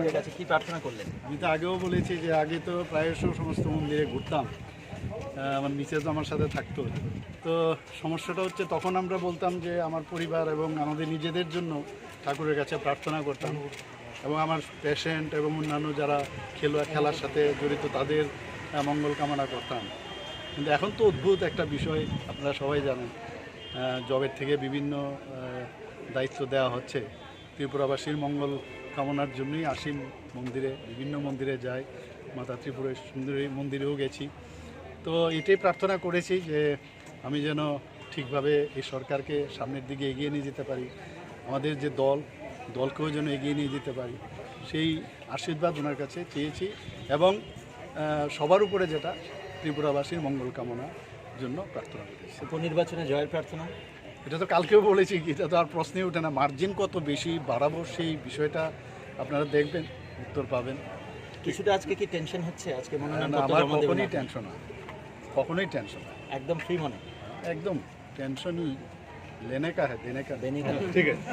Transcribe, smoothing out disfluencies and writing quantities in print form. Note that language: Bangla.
ঠাকুরের কাছে কি প্রার্থনা করলেন? আমি তো আগেও বলেছি যে আগে তো প্রায়শ সমস্ত মন্দিরে ঘুরতাম, আমার মিসেস আমার সাথে থাকতো। তো সমস্যাটা হচ্ছে তখন আমরা বলতাম যে আমার পরিবার এবং আমাদের নিজেদের জন্য ঠাকুরের কাছে প্রার্থনা করতাম, এবং আমার পেশেন্ট এবং অন্যান্য যারা খেলার সাথে জড়িত তাদের মঙ্গল কামনা করতাম। কিন্তু এখন তো অদ্ভুত একটা বিষয়, আপনারা সবাই জানেন, জবের থেকে বিভিন্ন দায়িত্ব দেওয়া হচ্ছে। ত্রিপুরাবাসীর মঙ্গল কামনার জন্যই আসি মন্দিরে, বিভিন্ন মন্দিরে যাই, মাতা ত্রিপুরা সুন্দরী মন্দিরেও গেছি। তো এটাই প্রার্থনা করেছি যে আমি যেন ঠিকভাবে এই সরকারকে সামনের দিকে এগিয়ে নিয়ে যেতে পারি, আমাদের যে দলকেও যেন এগিয়ে নিয়ে যেতে পারি, সেই আশীর্বাদ ওনার কাছে চেয়েছি। এবং সবার উপরে যেটা ত্রিপুরাবাসীর মঙ্গল কামনার জন্য প্রার্থনা করেছি। উপনির্বাচনে জয়ের প্রার্থনা, এটা তো কালকেও বলেছি, এটা তো আর প্রশ্নই ওঠে না। মার্জিন কত বেশি বাড়াবো সেই বিষয়টা আপনারা দেখবেন, উত্তর পাবেন। কিছুটা আজকে কি টেনশন হচ্ছে? আজকে মনে হয় আমার কখনোই টেনশন হয়, কখনোই টেনশন হয়, একদম ফ্রি মনে, একদম টেনশন লেনে কা হ্যায় দেনে কা। বেনিকা। ঠিক আছে।